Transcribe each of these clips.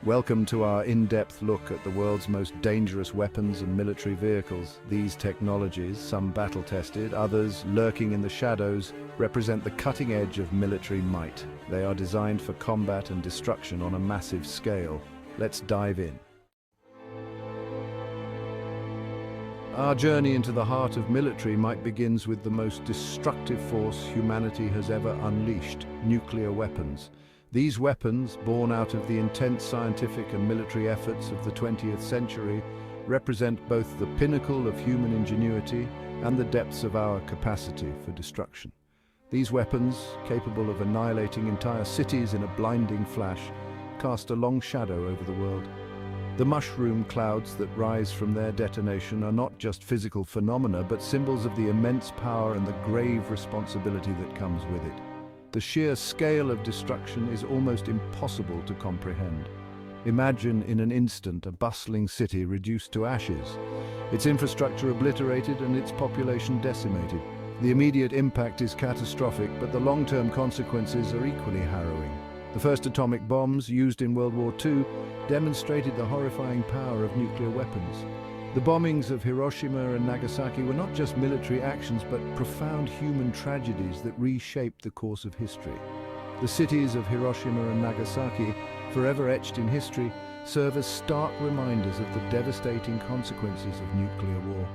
Welcome to our in-depth look at the world's most dangerous weapons and military vehicles. These technologies, some battle-tested, others lurking in the shadows, represent the cutting edge of military might. They are designed for combat and destruction on a massive scale. Let's dive in. Our journey into the heart of military might begins with the most destructive force humanity has ever unleashed: nuclear weapons. These weapons, born out of the intense scientific and military efforts of the 20th century, represent both the pinnacle of human ingenuity and the depths of our capacity for destruction. These weapons, capable of annihilating entire cities in a blinding flash, cast a long shadow over the world. The mushroom clouds that rise from their detonation are not just physical phenomena, but symbols of the immense power and the grave responsibility that comes with it. The sheer scale of destruction is almost impossible to comprehend. Imagine in an instant a bustling city reduced to ashes, its infrastructure obliterated and its population decimated. The immediate impact is catastrophic, but the long-term consequences are equally harrowing. The first atomic bombs, used in World War II, demonstrated the horrifying power of nuclear weapons. The bombings of Hiroshima and Nagasaki were not just military actions, but profound human tragedies that reshaped the course of history. The cities of Hiroshima and Nagasaki, forever etched in history, serve as stark reminders of the devastating consequences of nuclear war.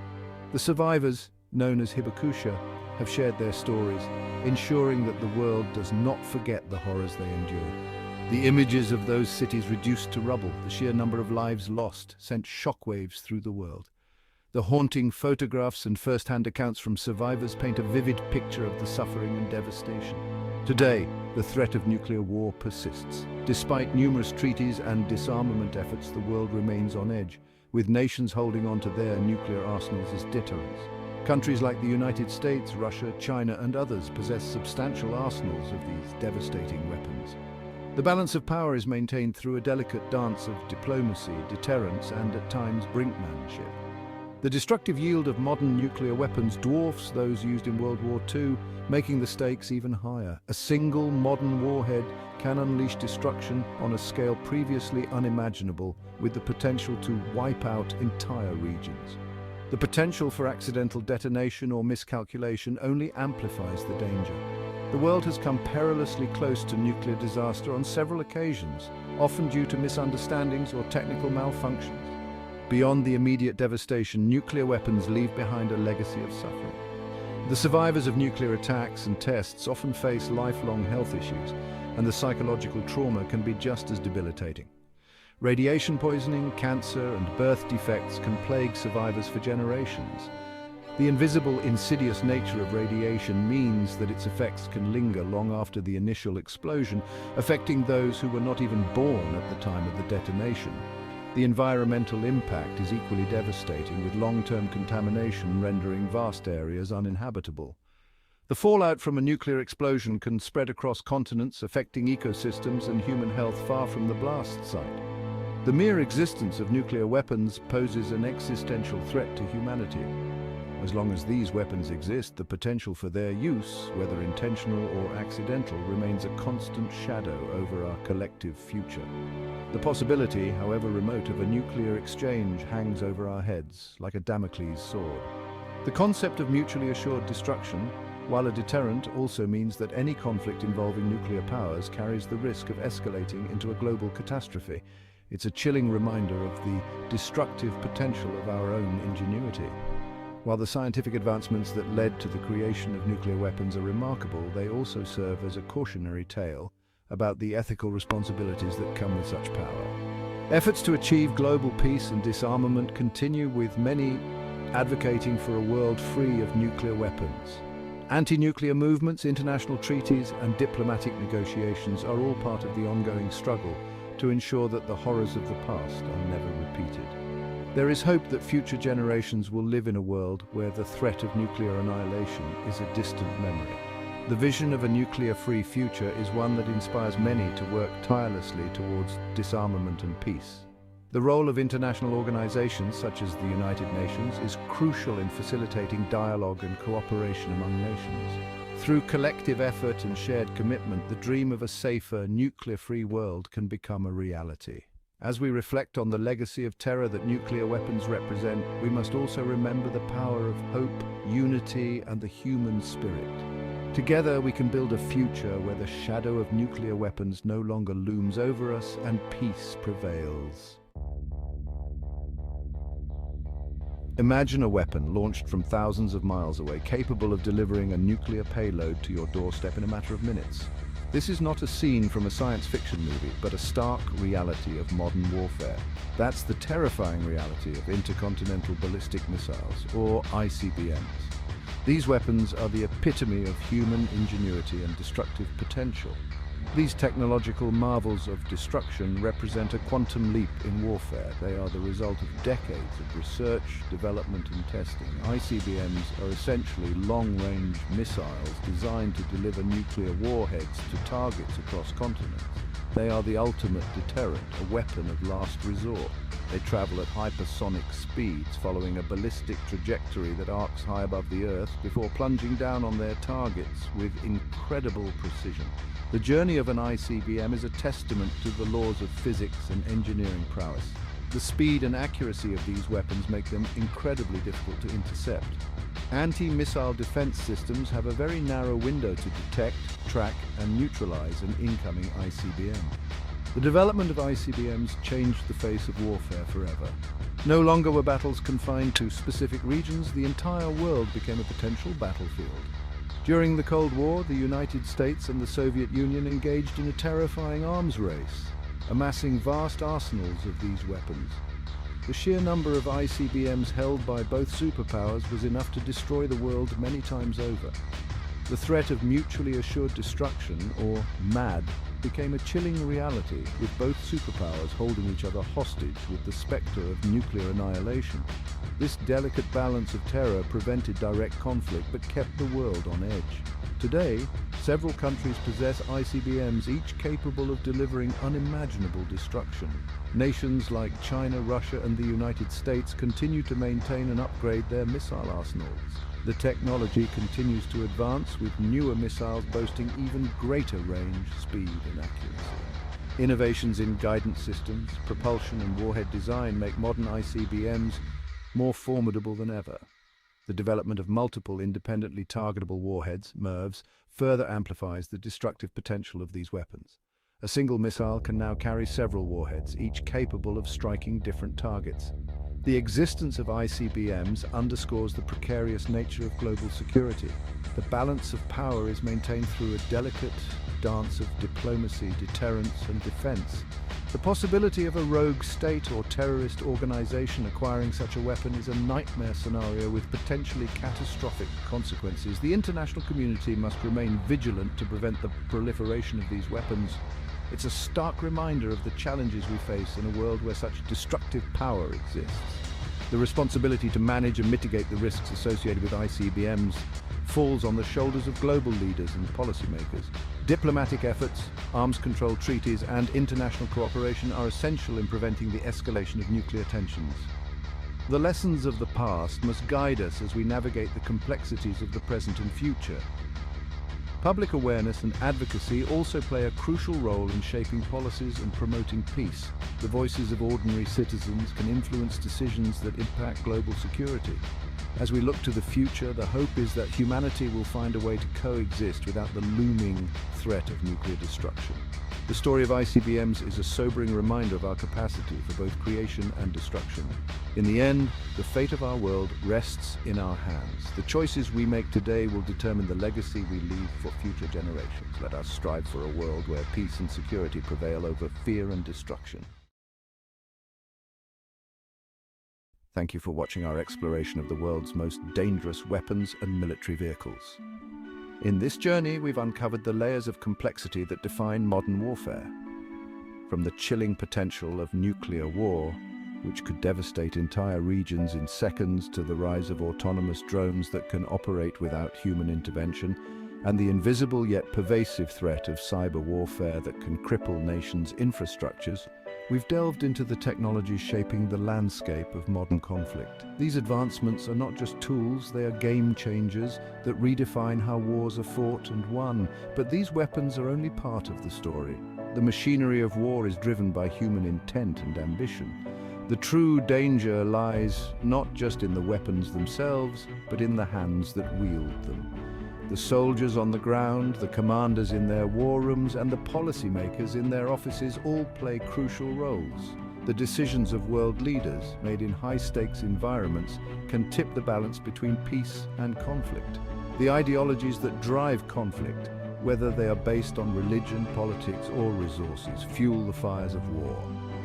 The survivors, known as hibakusha, have shared their stories, ensuring that the world does not forget the horrors they endured. The images of those cities reduced to rubble, the sheer number of lives lost, sent shockwaves through the world. The haunting photographs and first-hand accounts from survivors paint a vivid picture of the suffering and devastation. Today, the threat of nuclear war persists. Despite numerous treaties and disarmament efforts, the world remains on edge, with nations holding on to their nuclear arsenals as deterrents. Countries like the United States, Russia, China, and others possess substantial arsenals of these devastating weapons. The balance of power is maintained through a delicate dance of diplomacy, deterrence, and at times brinkmanship. The destructive yield of modern nuclear weapons dwarfs those used in World War II, making the stakes even higher. A single modern warhead can unleash destruction on a scale previously unimaginable, with the potential to wipe out entire regions. The potential for accidental detonation or miscalculation only amplifies the danger. The world has come perilously close to nuclear disaster on several occasions, often due to misunderstandings or technical malfunctions. Beyond the immediate devastation, nuclear weapons leave behind a legacy of suffering. The survivors of nuclear attacks and tests often face lifelong health issues, and the psychological trauma can be just as debilitating. Radiation poisoning, cancer, and birth defects can plague survivors for generations. The invisible, insidious nature of radiation means that its effects can linger long after the initial explosion, affecting those who were not even born at the time of the detonation. The environmental impact is equally devastating, with long-term contamination rendering vast areas uninhabitable. The fallout from a nuclear explosion can spread across continents, affecting ecosystems and human health far from the blast site. The mere existence of nuclear weapons poses an existential threat to humanity. As long as these weapons exist, the potential for their use, whether intentional or accidental, remains a constant shadow over our collective future. The possibility, however remote, of a nuclear exchange hangs over our heads like a Damocles sword. The concept of mutually assured destruction, while a deterrent, also means that any conflict involving nuclear powers carries the risk of escalating into a global catastrophe. It's a chilling reminder of the destructive potential of our own ingenuity. While the scientific advancements that led to the creation of nuclear weapons are remarkable, they also serve as a cautionary tale about the ethical responsibilities that come with such power. Efforts to achieve global peace and disarmament continue, with many advocating for a world free of nuclear weapons. Anti-nuclear movements, international treaties, and diplomatic negotiations are all part of the ongoing struggle to ensure that the horrors of the past are never repeated. There is hope that future generations will live in a world where the threat of nuclear annihilation is a distant memory. The vision of a nuclear-free future is one that inspires many to work tirelessly towards disarmament and peace. The role of international organizations such as the United Nations is crucial in facilitating dialogue and cooperation among nations. Through collective effort and shared commitment, the dream of a safer, nuclear-free world can become a reality. As we reflect on the legacy of terror that nuclear weapons represent, we must also remember the power of hope, unity, and the human spirit. Together, we can build a future where the shadow of nuclear weapons no longer looms over us and peace prevails. Imagine a weapon launched from thousands of miles away, capable of delivering a nuclear payload to your doorstep in a matter of minutes. This is not a scene from a science fiction movie, but a stark reality of modern warfare. That's the terrifying reality of intercontinental ballistic missiles, or ICBMs. These weapons are the epitome of human ingenuity and destructive potential. These technological marvels of destruction represent a quantum leap in warfare. They are the result of decades of research, development, and testing. ICBMs are essentially long-range missiles designed to deliver nuclear warheads to targets across continents. They are the ultimate deterrent, a weapon of last resort. They travel at hypersonic speeds, following a ballistic trajectory that arcs high above the Earth before plunging down on their targets with incredible precision. The journey of an ICBM is a testament to the laws of physics and engineering prowess. The speed and accuracy of these weapons make them incredibly difficult to intercept. Anti-missile defense systems have a very narrow window to detect, track, and neutralize an incoming ICBM. The development of ICBMs changed the face of warfare forever. No longer were battles confined to specific regions, the entire world became a potential battlefield. During the Cold War, the United States and the Soviet Union engaged in a terrifying arms race, amassing vast arsenals of these weapons. The sheer number of ICBMs held by both superpowers was enough to destroy the world many times over. The threat of mutually assured destruction, or MAD, became a chilling reality, with both superpowers holding each other hostage with the specter of nuclear annihilation. This delicate balance of terror prevented direct conflict but kept the world on edge. Today, several countries possess ICBMs, each capable of delivering unimaginable destruction. Nations like China, Russia, and the United States continue to maintain and upgrade their missile arsenals. The technology continues to advance, with newer missiles boasting even greater range, speed, and accuracy. Innovations in guidance systems, propulsion, and warhead design make modern ICBMs more formidable than ever. The development of multiple independently targetable warheads, MIRVs, further amplifies the destructive potential of these weapons. A single missile can now carry several warheads, each capable of striking different targets. The existence of ICBMs underscores the precarious nature of global security. The balance of power is maintained through a delicate dance of diplomacy, deterrence, and defense. The possibility of a rogue state or terrorist organization acquiring such a weapon is a nightmare scenario with potentially catastrophic consequences. The international community must remain vigilant to prevent the proliferation of these weapons. It's a stark reminder of the challenges we face in a world where such destructive power exists. The responsibility to manage and mitigate the risks associated with ICBMs falls on the shoulders of global leaders and policymakers. Diplomatic efforts, arms control treaties, and international cooperation are essential in preventing the escalation of nuclear tensions. The lessons of the past must guide us as we navigate the complexities of the present and future. Public awareness and advocacy also play a crucial role in shaping policies and promoting peace. The voices of ordinary citizens can influence decisions that impact global security. As we look to the future, the hope is that humanity will find a way to coexist without the looming threat of nuclear destruction. The story of ICBMs is a sobering reminder of our capacity for both creation and destruction. In the end, the fate of our world rests in our hands. The choices we make today will determine the legacy we leave for future generations. Let us strive for a world where peace and security prevail over fear and destruction. Thank you for watching our exploration of the world's most dangerous weapons and military vehicles. In this journey, we've uncovered the layers of complexity that define modern warfare. From the chilling potential of nuclear war, which could devastate entire regions in seconds, to the rise of autonomous drones that can operate without human intervention, and the invisible yet pervasive threat of cyber warfare that can cripple nations' infrastructures, we've delved into the technologies shaping the landscape of modern conflict. These advancements are not just tools, they are game changers that redefine how wars are fought and won. But these weapons are only part of the story. The machinery of war is driven by human intent and ambition. The true danger lies not just in the weapons themselves, but in the hands that wield them. The soldiers on the ground, the commanders in their war rooms, and the policymakers in their offices all play crucial roles. The decisions of world leaders, made in high-stakes environments, can tip the balance between peace and conflict. The ideologies that drive conflict, whether they are based on religion, politics, or resources, fuel the fires of war.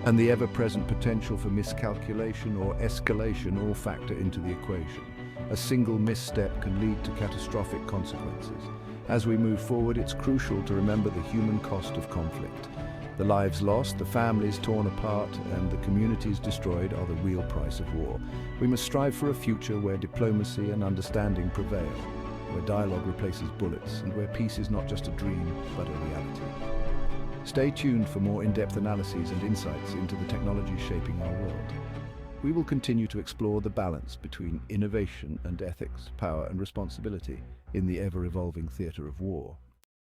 And the ever-present potential for miscalculation or escalation all factor into the equation. A single misstep can lead to catastrophic consequences. As we move forward, it's crucial to remember the human cost of conflict. The lives lost, the families torn apart, and the communities destroyed are the real price of war. We must strive for a future where diplomacy and understanding prevail, where dialogue replaces bullets, and where peace is not just a dream, but a reality. Stay tuned for more in-depth analyses and insights into the technologies shaping our world. We will continue to explore the balance between innovation and ethics, power and responsibility in the ever-evolving theatre of war.